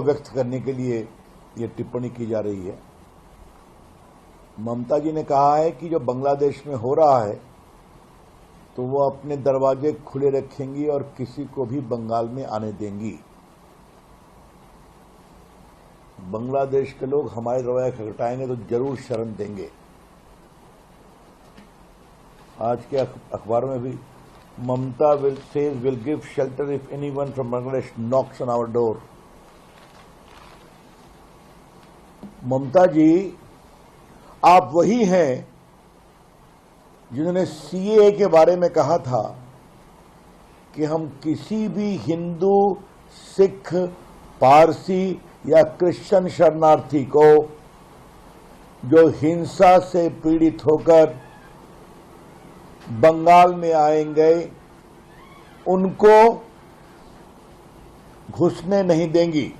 को व्यक्त करने के लिए ये टिप्पणी की जा रही है। ममता जी ने कहा है कि जो बांग्लादेश में हो रहा है तो वो अपने दरवाजे खुले रखेंगी और किसी को भी बंगाल में आने देंगी। बांग्लादेश के लोग हमारे रवैया खटखटाएंगे तो जरूर शरण देंगे। आज के अखबार में भी Mamata will give shelter if anyone from Bangladesh knocks on our door. Mamata ji, आप वही हैं जिन्होंने सीएए के बारे में कहा था कि हम किसी भी हिंदू, सिख, पारसी या क्रिश्चियन शरणार्थी को जो हिंसा से पीड़ित होकर बंगाल में आएंगे उनको घुसने नहीं देंगी।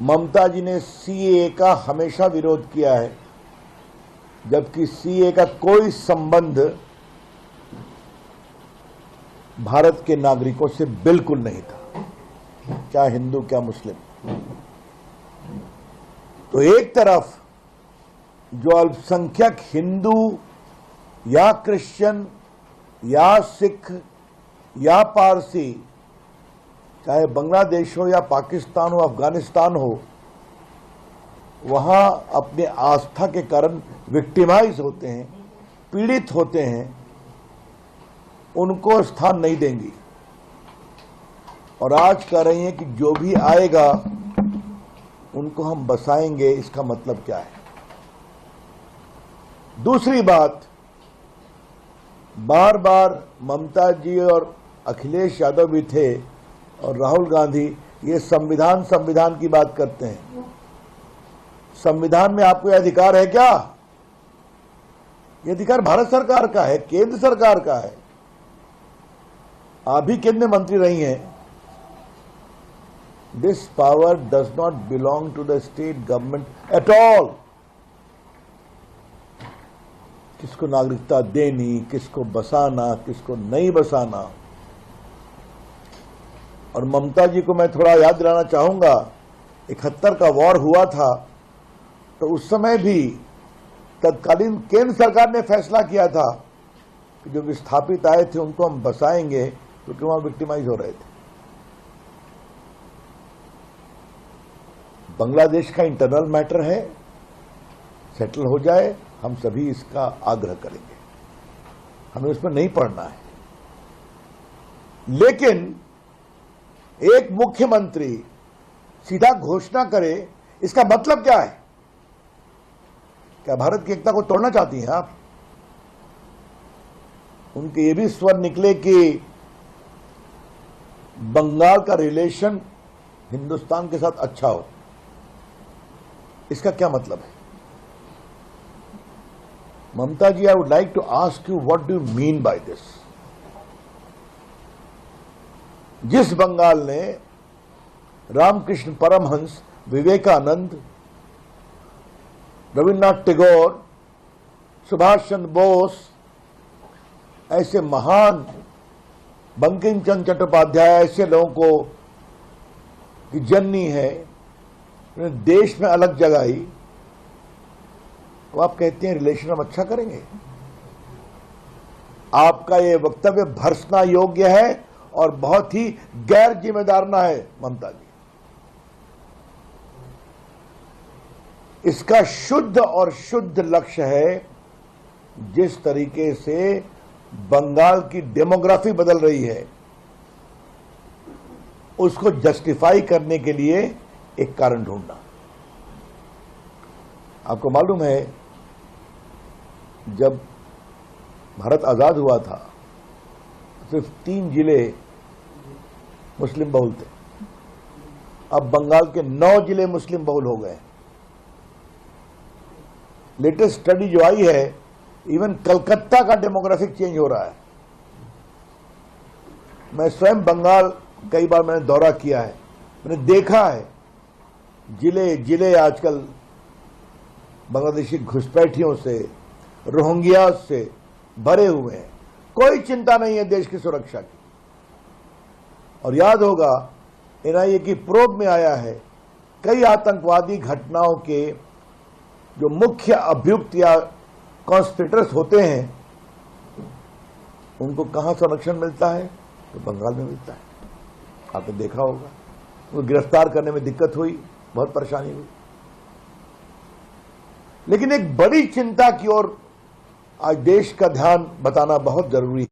ममता जी ने सीएए का हमेशा विरोध किया है, जबकि सीएए का कोई संबंध भारत के नागरिकों से बिल्कुल नहीं था, क्या हिंदू क्या मुस्लिम। तो एक तरफ जो अल्पसंख्यक हिंदू या क्रिश्चियन या सिख या पारसी, चाहे बांग्लादेश हो या पाकिस्तान हो, अफगानिस्तान हो, वहां अपने आस्था के कारण विक्टिमाइज होते हैं, पीड़ित होते हैं, उनको स्थान नहीं देंगी। और आज कह रही हैं कि जो भी आएगा उनको हम बसाएंगे। इसका मतलब क्या है? दूसरी बात, बार बार ममता जी और अखिलेश यादव भी थे और राहुल गांधी ये संविधान की बात करते हैं। संविधान में आपको यह अधिकार है क्या? यह अधिकार भारत सरकार का है, केंद्र सरकार का है। आप भी केंद्र में मंत्री रही हैं। This power does not belong to the state government at all. किसको नागरिकता देनी, किसको बसाना, किसको नहीं बसाना। और ममता जी को मैं थोड़ा याद दिलाना चाहूंगा, 71 का वॉर हुआ था तो उस समय भी तत्कालीन केंद्र सरकार ने फैसला किया था कि जो विस्थापित आए थे उनको हम बसाएंगे, क्योंकि वहां विक्टिमाइज हो रहे थे। बांग्लादेश का इंटरनल मैटर है, सेटल हो जाए, हम सभी इसका आग्रह करेंगे, हमें उस पर नहीं पड़ना है। लेकिन एक मुख्यमंत्री सीधा घोषणा करे, इसका मतलब क्या है? क्या भारत की एकता को तोड़ना चाहती हैं आप? उनके ये भी स्वर निकले कि बंगाल का रिलेशन हिंदुस्तान के साथ अच्छा हो। इसका क्या मतलब है? Mamata ji, I would like to ask you, what do you mean by this? जिस बंगाल ने रामकृष्ण परमहंस, विवेकानंद, रविन्द्रनाथ टैगोर, सुभाष चंद्र बोस ऐसे महान, बंकिम चंद्र चट्टोपाध्याय ऐसे लोगों को की जननी है, उन्हें देश में अलग जगाई, तो आप कहते हैं रिलेशन हम अच्छा करेंगे? आपका यह वक्तव्य भर्त्सना योग्य है और बहुत ही गैर जिम्मेदाराना है ममता जी। इसका शुद्ध और शुद्ध लक्ष्य है, जिस तरीके से बंगाल की डेमोग्राफी बदल रही है उसको जस्टिफाई करने के लिए एक कारण ढूंढना। आपको मालूम है, जब भारत आजाद हुआ था सिर्फ 3 जिले मुस्लिम बहुल थे, अब बंगाल के 9 जिले मुस्लिम बहुल हो गए। लेटेस्ट स्टडी जो आई है, इवन कलकत्ता का डेमोग्राफिक चेंज हो रहा है। मैं स्वयं बंगाल कई बार मैंने दौरा किया है, मैंने देखा है जिले जिले आजकल बांग्लादेशी घुसपैठियों से, रोहिंग्या से भरे हुए हैं। कोई चिंता नहीं है देश की सुरक्षा की। और याद होगा एनआईए की प्रोब में आया है, कई आतंकवादी घटनाओं के जो मुख्य अभियुक्त या कॉन्स्पिरेटर्स होते हैं उनको कहां संरक्षण मिलता है? तो बंगाल में मिलता है। आपने देखा होगा, उनको गिरफ्तार करने में दिक्कत हुई, बहुत परेशानी हुई। लेकिन एक बड़ी चिंता की ओर आज देश का ध्यान बताना बहुत जरूरी है।